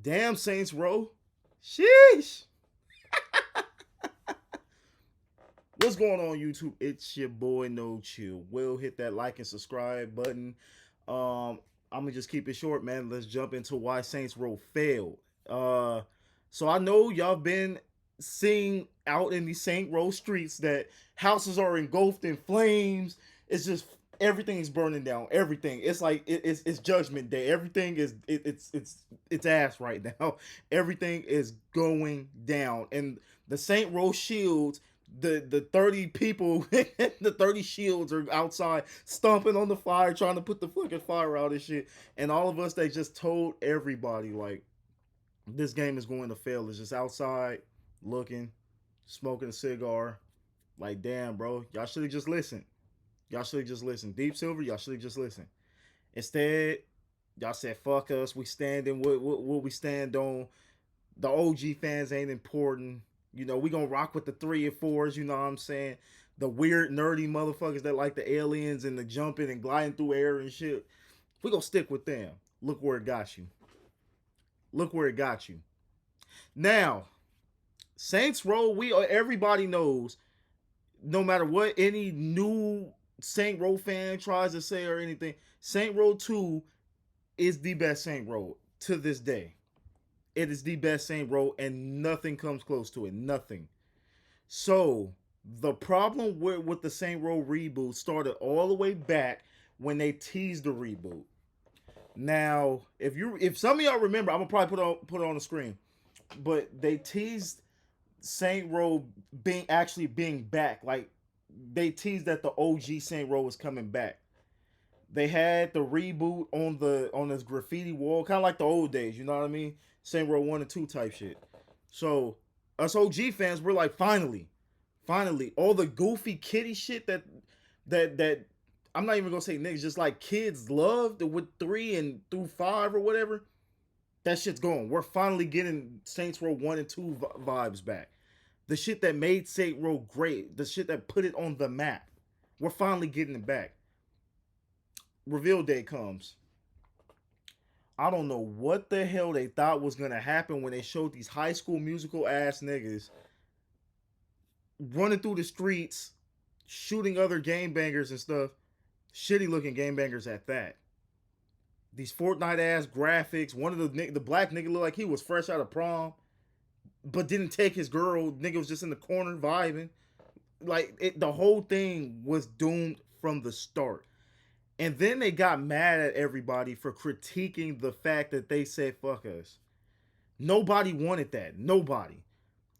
Damn Saints Row. Sheesh. What's going on, YouTube? It's your boy No Chill. Will hit that like and subscribe button. Um, I'm gonna just keep it short, man. Let's jump into why Saints Row failed. Uh, so I know y'all been seeing out in these Saint Row streets that houses are engulfed in flames. It's just everything's burning down. Everything. It's like it's Judgment Day. Everything is it's ass right now. Everything is going down, and the Saint Row shields, the 30 people, the 30 shields are outside stomping on the fire, trying to put the fucking fire out and shit. And all of us, they just told everybody like this game is going to fail. It's just outside looking, smoking a cigar. Like, damn, bro, y'all should have just listened. Y'all should have just listened. Deep Silver, y'all should have just listened. Instead, y'all said, fuck us. We stand in what we stand on. The OG fans ain't important. You know, we gonna rock with the 3 and 4s, you know what I'm saying? The weird, nerdy motherfuckers that like the aliens and the jumping and gliding through air and shit. We gonna stick with them. Look where it got you. Look where it got you. Now, Saints Row, everybody knows, no matter what any new Saint Row fan tries to say or anything, Saint Row 2 is the best Saint Row to this day. It is the best Saint Row, and nothing comes close to it. Nothing. So the problem with the Saint Row reboot started all the way back when they teased the reboot. Now, if some of y'all remember, I'm gonna probably put it on the screen, but they teased Saint Row being back. Like they teased that the OG Saint Row was coming back. They had the reboot on this graffiti wall, kind of like the old days. You know what I mean? Saint Row 1 and 2 type shit. So us OG fans, we're like, finally, all the goofy kitty shit that I'm not even gonna say niggas, just like kids loved with 3 and through 5 or whatever. That shit's gone. We're finally getting Saints Row 1 and 2 vibes back. The shit that made Saint Row great, the shit that put it on the map. We're finally getting it back. Reveal day comes. I don't know what the hell they thought was gonna happen when they showed these High School Musical ass niggas running through the streets, shooting other game bangers and stuff. Shitty looking game bangers at that. These Fortnite ass graphics. One of the black nigga looked like he was fresh out of prom, but didn't take his girl. Nigga was just in the corner vibing. Like the whole thing was doomed from the start. And then they got mad at everybody for critiquing the fact that they said fuck us. Nobody wanted that. Nobody.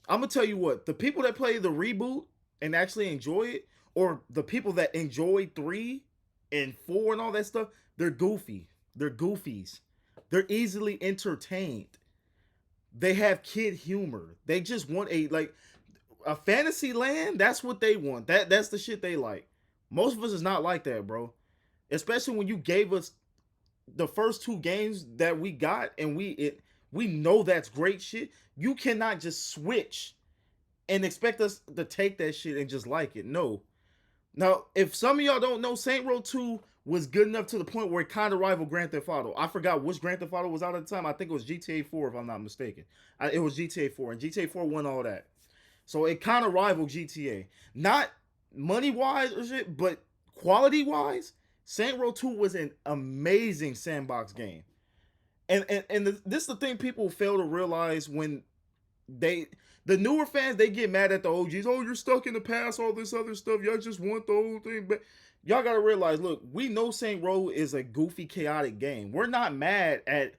I'm gonna tell you what, the people that play the reboot and actually enjoy it, or the people that enjoy 3 and 4 and all that stuff, they're goofy. They're goofies. They're easily entertained. They have kid humor. They just want a fantasy land. That's what they want. That's the shit they like. Most of us is not like that, bro. Especially when you gave us the first 2 games that we got, and we know that's great shit. You cannot just switch and expect us to take that shit and just like it. No. Now, if some of y'all don't know, Saint Row 2 was good enough to the point where it kind of rivaled Grand Theft Auto. I forgot which Grand Theft Auto was out at the time. I think it was GTA 4, if I'm not mistaken. It was GTA 4, and GTA 4 won all that. So it kind of rivaled GTA. Not money wise or shit, but quality wise, Saint Row 2 was an amazing sandbox game. And this is the thing people fail to realize when the newer fans, they get mad at the OGs. Oh, you're stuck in the past, all this other stuff. Y'all just want the whole thing. But y'all gotta realize, look, we know Saint Row is a goofy, chaotic game. We're not mad at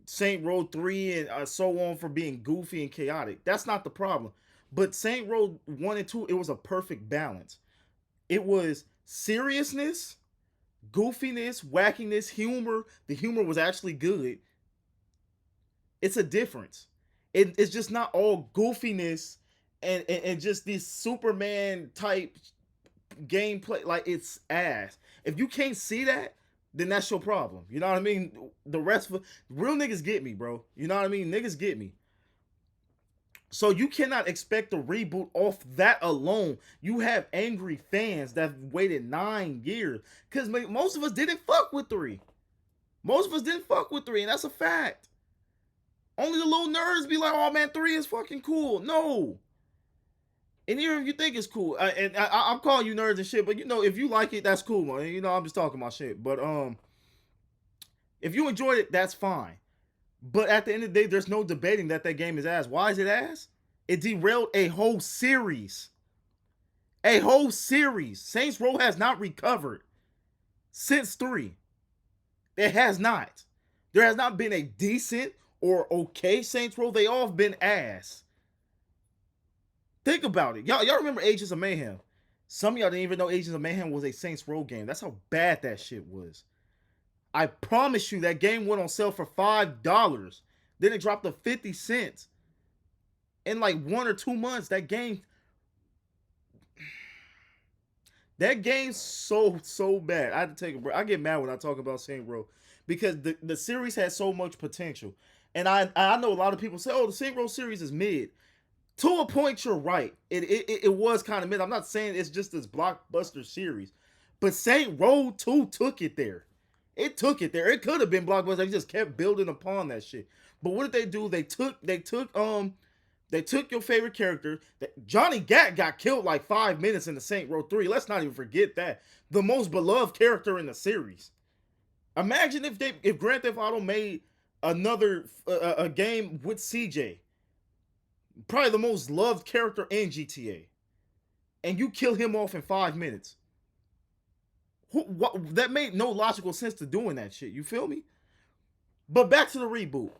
Saint Row 3 and so on for being goofy and chaotic. That's not the problem. But Saint Row 1 and 2, it was a perfect balance. It was seriousness, goofiness, wackiness, humor. The humor was actually good. It's a difference. It's just not all goofiness and just this Superman type gameplay. Like, it's ass. If you can't see that, then that's your problem. You know what I mean? The rest of real niggas get me, bro. You know what I mean? Niggas get me. So you cannot expect a reboot off that alone. You have angry fans that waited 9 years because most of us didn't fuck with 3. Most of us didn't fuck with 3, and that's a fact. Only the little nerds be like, oh man, 3 is fucking cool. No. And even if you think it's cool, I'm calling you nerds and shit, but you know, if you like it, that's cool, man. You know, I'm just talking my shit. But if you enjoyed it, that's fine. But at the end of the day, there's no debating that game is ass. Why is it ass? It derailed a whole series. A whole series. Saints Row has not recovered since 3. It has not. There has not been a decent or okay Saints Row. They all have been ass. Think about it. Y'all remember Agents of Mayhem. Some of y'all didn't even know Agents of Mayhem was a Saints Row game. That's how bad that shit was. I promise you that game went on sale for $5. Then it dropped to 50 cents. In like 1 or 2 months, that game's so bad. I had to take a break. I get mad when I talk about Saints Row because the series has so much potential. And I know a lot of people say, oh, the Saints Row series is mid. To a point, you're right. It was kind of mid. I'm not saying it's just this blockbuster series. But Saints Row 2 took it there. It took it there. It could have been blockbuster. They just kept building upon that shit. But what did they do? They took your favorite character. Johnny Gat got killed like 5 minutes in the Saints Row 3. Let's not even forget that. The most beloved character in the series. Imagine if Grand Theft Auto made another a game with CJ. Probably the most loved character in GTA. And you kill him off in 5 minutes. That made no logical sense to doing that shit. You feel me? But back to the reboot.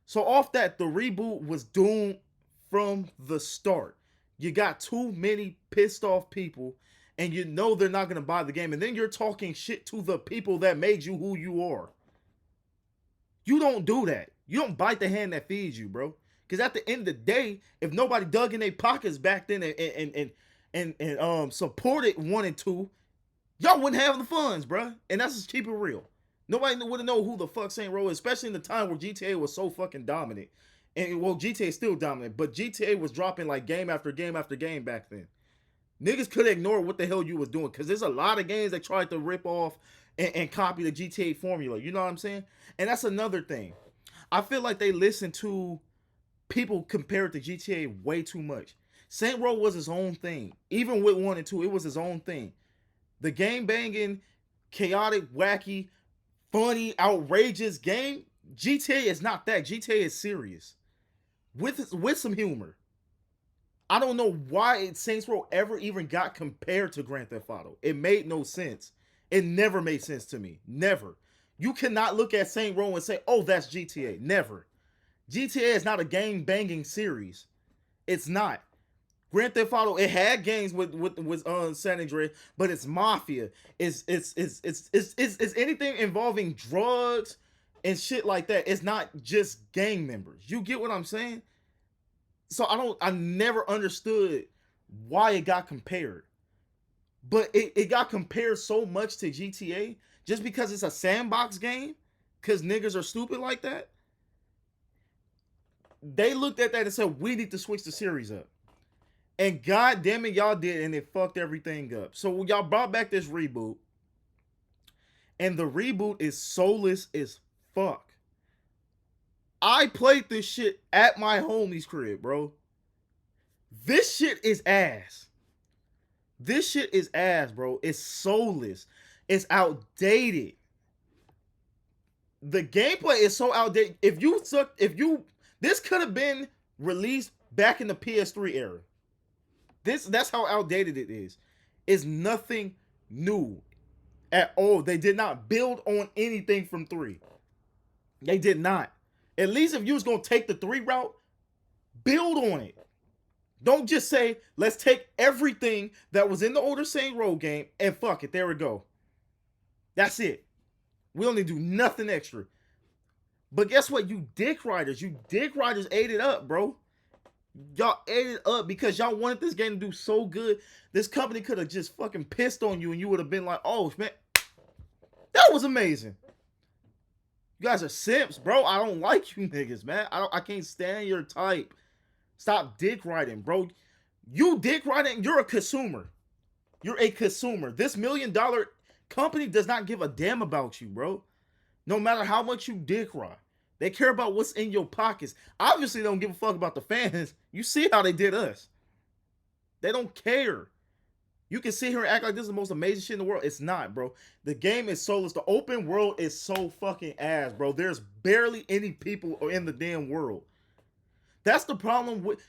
So off that, the reboot was doomed from the start. You got too many pissed off people, and you know they're not going to buy the game. And then you're talking shit to the people that made you who you are. You don't do that. You don't bite the hand that feeds you, bro. Because at the end of the day, if nobody dug in their pockets back then and supported 1 and 2, y'all wouldn't have the funds, bro. And that's just keep it real. Nobody would know who the fuck Saints Row is, especially in the time where GTA was so fucking dominant. And well, GTA is still dominant, but GTA was dropping like game after game after game back then. Niggas could ignore what the hell you was doing because there's a lot of games that tried to rip off and copy the GTA formula. You know what I'm saying? And that's another thing. I feel like they listen to people compare it to GTA way too much. Saints Row was his own thing. Even with 1 and 2, it was his own thing. The game banging, chaotic, wacky, funny, outrageous game. GTA is not that. GTA is serious. With some humor. I don't know why Saints Row ever even got compared to Grand Theft Auto. It made no sense. It never made sense to me. Never. You cannot look at Saints Row and say, oh, that's GTA. Never. GTA is not a game banging series. It's not. Grand Theft Auto, it had games with San Andreas, but it's mafia. It's anything involving drugs and shit like that. It's not just gang members. You get what I'm saying? So I never understood why it got compared. But it got compared so much to GTA just because it's a sandbox game, because niggas are stupid like that. They looked at that and said, we need to switch the series up. And god damn it, y'all did, and it fucked everything up. So y'all brought back this reboot. And the reboot is soulless as fuck. I played this shit at my homie's crib, bro. This shit is ass. This shit is ass, bro. It's soulless. It's outdated. The gameplay is so outdated. This could have been released back in the PS3 era. That's how outdated it is. It's nothing new at all. They did not build on anything from 3. They did not. At least if you was going to take the 3 route, build on it. Don't just say, let's take everything that was in the older Saints Row game and fuck it, there we go. That's it. We only do nothing extra. But guess what? You dick riders ate it up, bro. Y'all ate it up because y'all wanted this game to do so good. This company could have just fucking pissed on you and you would have been like, oh, man, that was amazing. You guys are simps, bro. I don't like you niggas, man. I can't stand your type. Stop dick riding, bro. You dick riding, you're a consumer. You're a consumer. This $1 million company does not give a damn about you, bro. No matter how much you dick ride. They care about what's in your pockets. Obviously, they don't give a fuck about the fans. You see how they did us. They don't care. You can sit here and act like this is the most amazing shit in the world. It's not, bro. The game is soulless. The open world is so fucking ass, bro. There's barely any people in the damn world. That's the problem with,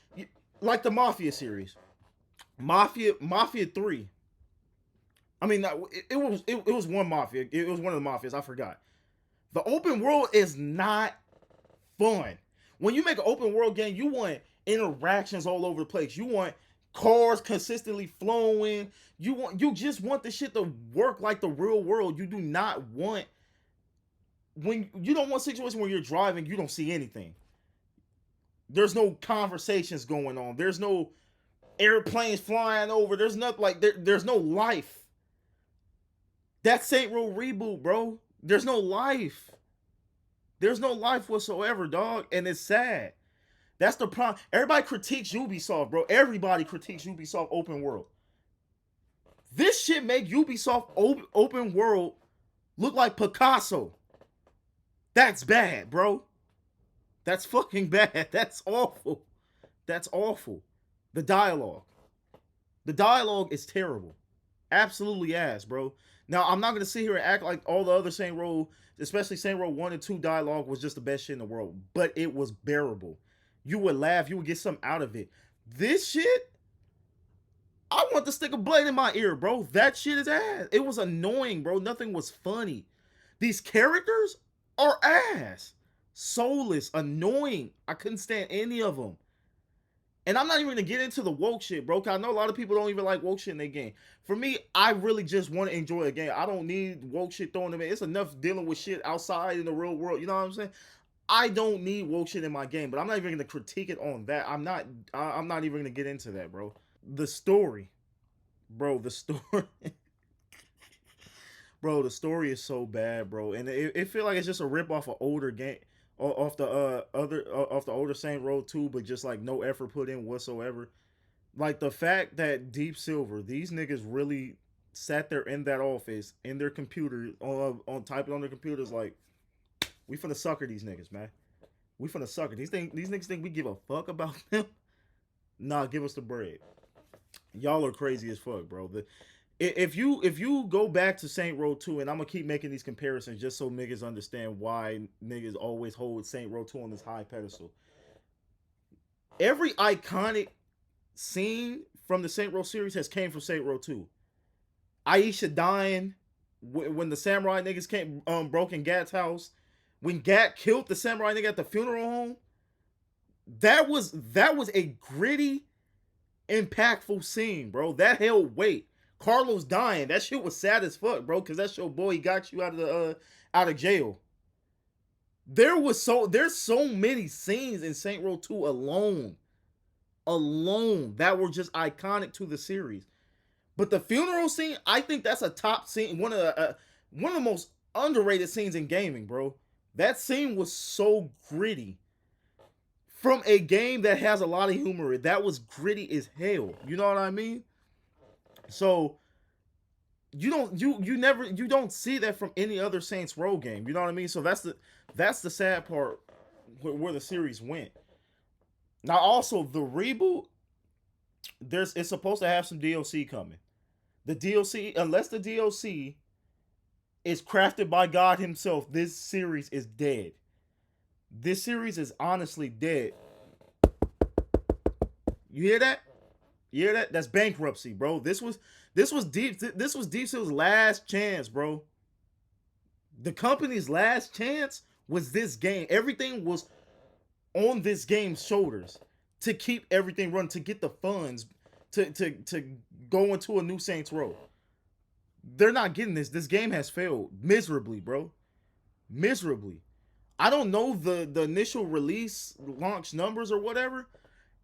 like, the Mafia series. Mafia 3. I mean, it was one Mafia. It was one of the Mafias. I forgot. The open world is not fun. When you make an open world game, you want interactions all over the place. You want cars consistently flowing. You just want the shit to work like the real world. You do not want, when you don't want a situation where you're driving, you don't see anything. There's no conversations going on. There's no airplanes flying over. There's nothing like there's no life. That's Saint Row reboot, bro. There's no life. There's no life whatsoever, dog, and it's sad. That's the problem. Everybody critiques Ubisoft, bro. Everybody critiques Ubisoft open world. This shit make Ubisoft open world look like Picasso. That's bad, bro. That's fucking bad. That's awful. That's awful. The dialogue. The dialogue is terrible. Absolutely ass, bro. Now, I'm not going to sit here and act like all the other Saint Row, especially Saint Row 1 and 2 dialogue was just the best shit in the world. But it was bearable. You would laugh. You would get something out of it. This shit, I want to stick a blade in my ear, bro. That shit is ass. It was annoying, bro. Nothing was funny. These characters are ass. Soulless, annoying. I couldn't stand any of them. And I'm not even going to get into the woke shit, bro. Cause I know a lot of people don't even like woke shit in their game. For me, I really just want to enjoy a game. I don't need woke shit thrown in me. It's enough dealing with shit outside in the real world. You know what I'm saying? I don't need woke shit in my game, but I'm not even going to critique it on that. I'm not even going to get into that, bro. The story. Bro, the story. Bro, the story is so bad, bro. And it feel like it's just a rip off an older game. Off the older Saint Row 2, but just like no effort put in whatsoever. Like the fact that Deep Silver, these niggas really sat there in that office in their computer on typing on their computers like, we finna sucker these niggas, man. We finna sucker these niggas think we give a fuck about them. Nah, give us the bread. Y'all are crazy as fuck, bro. If you go back to Saint Row 2, and I'm gonna keep making these comparisons just so niggas understand why niggas always hold Saint Row 2 on this high pedestal. Every iconic scene from the Saint Row series has came from Saint Row 2. Aisha dying when the samurai niggas came broke in Gat's house. When Gat killed the samurai nigga at the funeral home. That was a gritty, impactful scene, bro. That held weight. Carlos dying, that shit was sad as fuck, bro, because that's your boy. He got you out of jail. There's so many scenes in Saint Row 2 alone that were just iconic to the series. But the funeral scene, I think that's a top scene, one of the most underrated scenes in gaming, bro. That scene was so gritty. From a game that has a lot of humor, that was gritty as hell. You know what I mean? So you don't see that from any other Saints Row game. You know what I mean? So that's the sad part where the series went. Now also the reboot, it's supposed to have some DLC coming. The DLC, unless the DLC is crafted by God himself, this series is dead. This series is honestly dead. You hear that? You hear that? That's bankruptcy, bro. This was Deep Silver's last chance, bro. The company's last chance was this game. Everything was on this game's shoulders to keep everything running, to get the funds to go into a new Saints Row. They're not getting this. This game has failed miserably, bro. Miserably. I don't know the initial release launch numbers or whatever,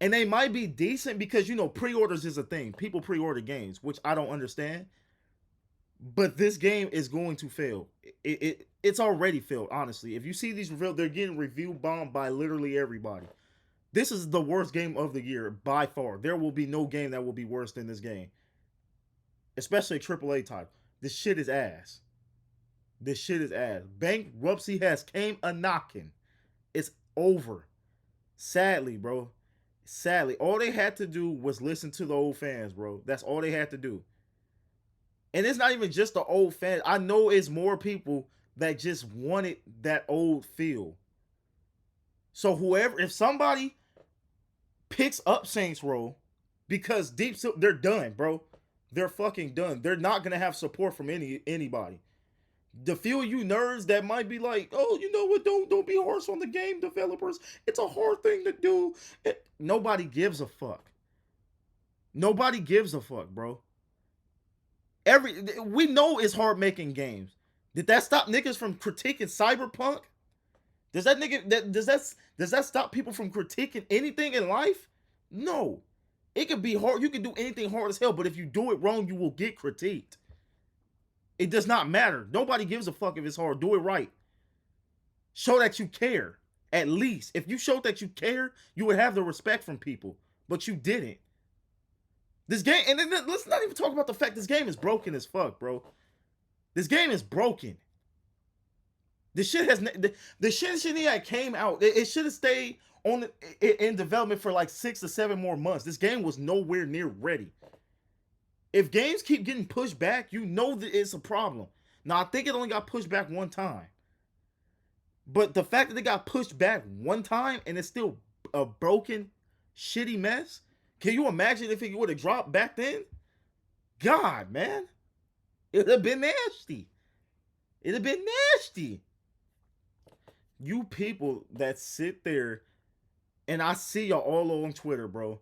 and they might be decent because, you know, pre-orders is a thing. People pre-order games, which I don't understand. But this game is going to fail. It's already failed, honestly. If you see these revealed, they're getting review bombed by literally everybody. This is the worst game of the year by far. There will be no game that will be worse than this game. Especially a AAA title. This shit is ass. This shit is ass. Bankruptcy has came a knocking. It's over. Sadly, bro. Sadly, all they had to do was listen to the old fans, bro. That's all they had to do. And it's not even just the old fans. I know it's more people that just wanted that old feel. So whoever, if somebody picks up Saints Row, because they're done, bro. They're fucking done. They're not gonna have support from anybody. The few of you nerds that might be like, oh, you know what? Don't be harsh on the game developers. It's a hard thing to do. Nobody gives a fuck. Nobody gives a fuck, bro. We know it's hard making games. Did that stop niggas from critiquing Cyberpunk? Does that stop people from critiquing anything in life? No. It can be hard. You can do anything hard as hell, but if you do it wrong, you will get critiqued. It does not matter. Nobody gives a fuck if it's hard. Do it right. Show that you care. At least. If you showed that you care, you would have the respect from people. But you didn't. This game, and then let's not even talk about the fact this game is broken as fuck, bro. This game is broken. The shit that came out. It should have stayed in development for like 6 to 7 more months. This game was nowhere near ready. If games keep getting pushed back, you know that it's a problem. Now, I think it only got pushed back one time. But the fact that they got pushed back one time and it's still a broken, shitty mess, can you imagine if it would have dropped back then? God, man. It would have been nasty. It'd have been nasty. You people that sit there, and I see y'all all on Twitter, bro.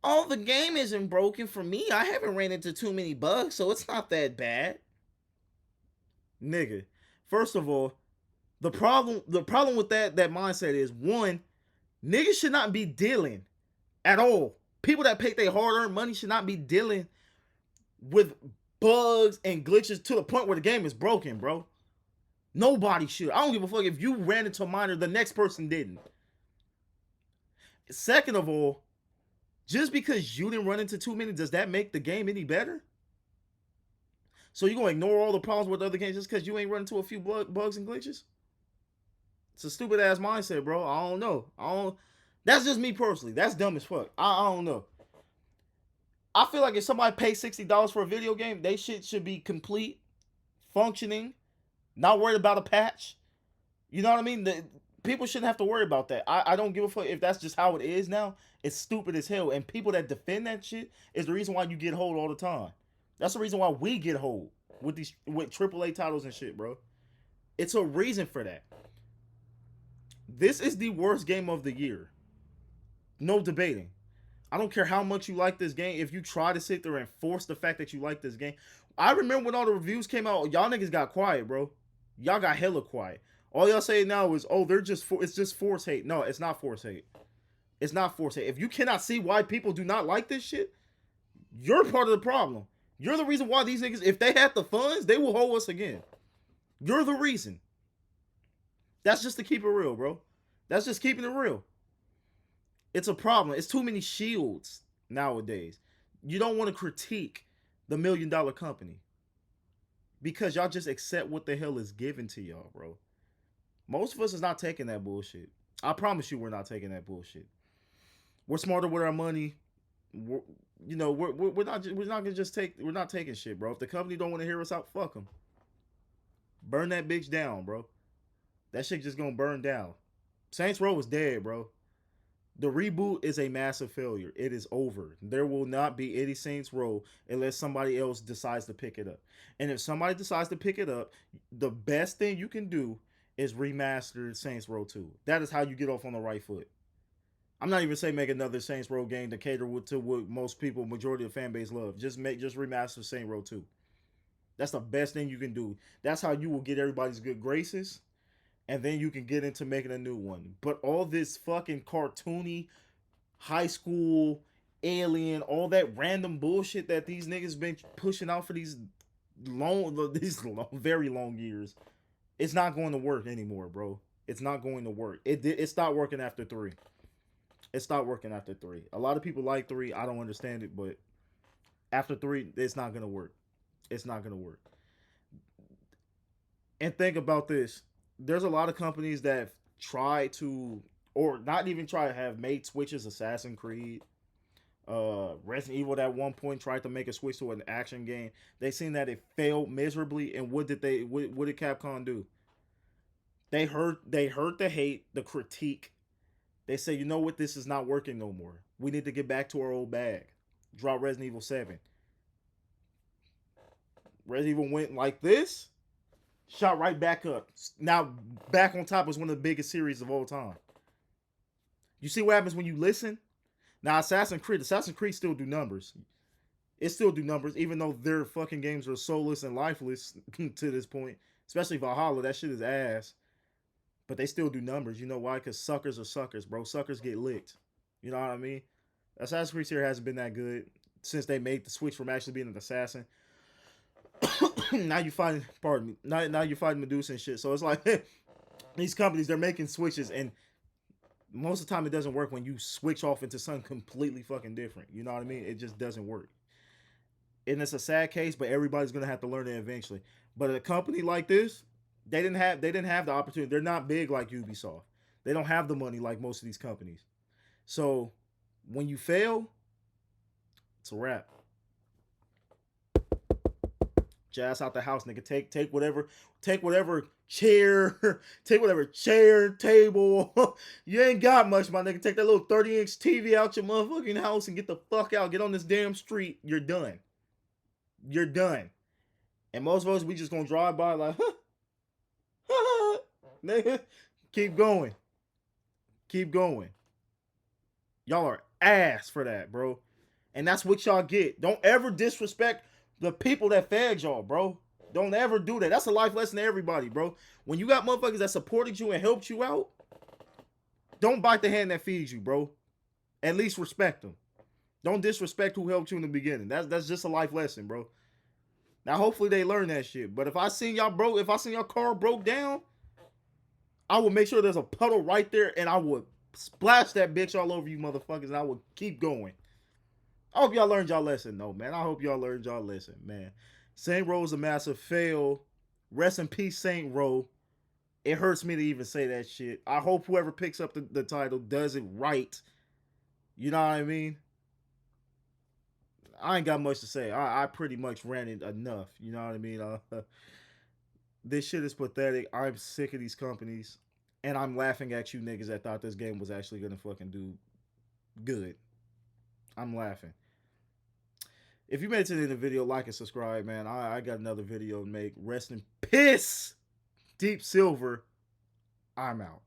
Oh, the game isn't broken for me. I haven't ran into too many bugs, so it's not that bad. Nigga, first of all, the problem with that mindset is, one, niggas should not be dealing at all. People that pay their hard-earned money should not be dealing with bugs and glitches to the point where the game is broken, bro. Nobody should. I don't give a fuck if you ran into a miner, the next person didn't. Second of all, just because you didn't run into too many, does that make the game any better? So you gonna ignore all the problems with other games just because you ain't run into a few bugs and glitches? It's a stupid ass mindset, bro. I don't know. That's just me personally. That's dumb as fuck. I don't know. I feel like if somebody pays $60 for a video game, they should be complete, functioning, not worried about a patch. You know what I mean? People shouldn't have to worry about that. I don't give a fuck if that's just how it is now. It's stupid as hell. And people that defend that shit is the reason why you get hold all the time. That's the reason why we get hold with AAA titles and shit, bro. It's a reason for that. This is the worst game of the year. No debating. I don't care how much you like this game. If you try to sit there and force the fact that you like this game. I remember when all the reviews came out, y'all niggas got quiet, bro. Y'all got hella quiet. All y'all say now is, oh, it's just force hate. No, it's not force hate. It's not force hate. If you cannot see why people do not like this shit, you're part of the problem. You're the reason why these niggas, if they had the funds, they will hold us again. You're the reason. That's just to keep it real, bro. That's just keeping it real. It's a problem. It's too many shields nowadays. You don't want to critique the $1 million company because y'all just accept what the hell is given to y'all, bro. Most of us is not taking that bullshit. I promise you, we're not taking that bullshit. We're smarter with our money. We're not taking shit, bro. If the company don't want to hear us out, fuck them. Burn that bitch down, bro. That shit just gonna burn down. Saints Row is dead, bro. The reboot is a massive failure. It is over. There will not be any Saints Row unless somebody else decides to pick it up. And if somebody decides to pick it up, the best thing you can do is remaster Saints Row 2. That is how you get off on the right foot. I'm not even saying make another Saints Row game to cater to what most people, majority of the fan base love. Just remaster Saints Row 2. That's the best thing you can do. That's how you will get everybody's good graces. And then you can get into making a new one. But all this fucking cartoony, high school, alien, all that random bullshit that these niggas been pushing out for these very long years, it's not going to work anymore, bro. It's not going to work. It stopped working after 3. It stopped working after 3. A lot of people like 3. I don't understand it, but after 3, it's not going to work. It's not going to work. And think about this. There's a lot of companies that try to, or not even try to have made switches. Assassin's Creed, Resident Evil at one point tried to make a switch to an action game. They seen that it failed miserably, and what did Capcom do? They heard the hate, the critique. They say, you know what, this is not working no more. We need to get back to our old bag. Drop Resident Evil 7. Resident Evil went like this, shot right back up. Now back on top is one of the biggest series of all time. You see what happens when you listen? Now Assassin's Creed still do numbers. It still do numbers, even though their fucking games are soulless and lifeless to this point. Especially Valhalla, that shit is ass. But they still do numbers. You know why? Because suckers are suckers, bro. Suckers get licked. You know what I mean? Assassin's Creed here hasn't been that good since they made the switch from actually being an assassin. Now you find, pardon me. Now you're fighting Medusa and shit. So it's like these companies, they're making switches, and most of the time it doesn't work when you switch off into something completely fucking different. You know what I mean? It just doesn't work. And it's a sad case, but everybody's gonna have to learn it eventually. But a company like this, they didn't have the opportunity. They're not big like Ubisoft. They don't have the money like most of these companies. So when you fail, it's a wrap. Jazz out the house, nigga. Take whatever chair, take whatever chair, table. You ain't got much, my nigga. Take that little 30-inch TV out your motherfucking house and get the fuck out. Get on this damn street. You're done. You're done. And most of us, we just gonna drive by like, nigga. Keep going. Keep going. Y'all are ass for that, bro. And that's what y'all get. Don't ever disrespect the people that fed y'all, bro. Don't ever do that. That's a life lesson to everybody, bro. When you got motherfuckers that supported you and helped you out, don't bite the hand that feeds you, bro. At least respect them. Don't disrespect who helped you in the beginning. That's just a life lesson, bro. Now, hopefully they learn that shit. But if I seen your car broke down, I would make sure there's a puddle right there, and I would splash that bitch all over you motherfuckers, and I would keep going. I hope y'all learned y'all lesson, though, man. I hope y'all learned y'all lesson, man. Saint Row's a massive fail. Rest in peace, Saint Row. It hurts me to even say that shit. I hope whoever picks up the title does it right. You know what I mean? I ain't got much to say. I pretty much ran it enough. You know what I mean? This shit is pathetic. I'm sick of these companies. And I'm laughing at you niggas that thought this game was actually going to fucking do good. I'm laughing. If you made it to the end of the video, like and subscribe, man. I got another video to make. Rest in piss. Deep Silver. I'm out.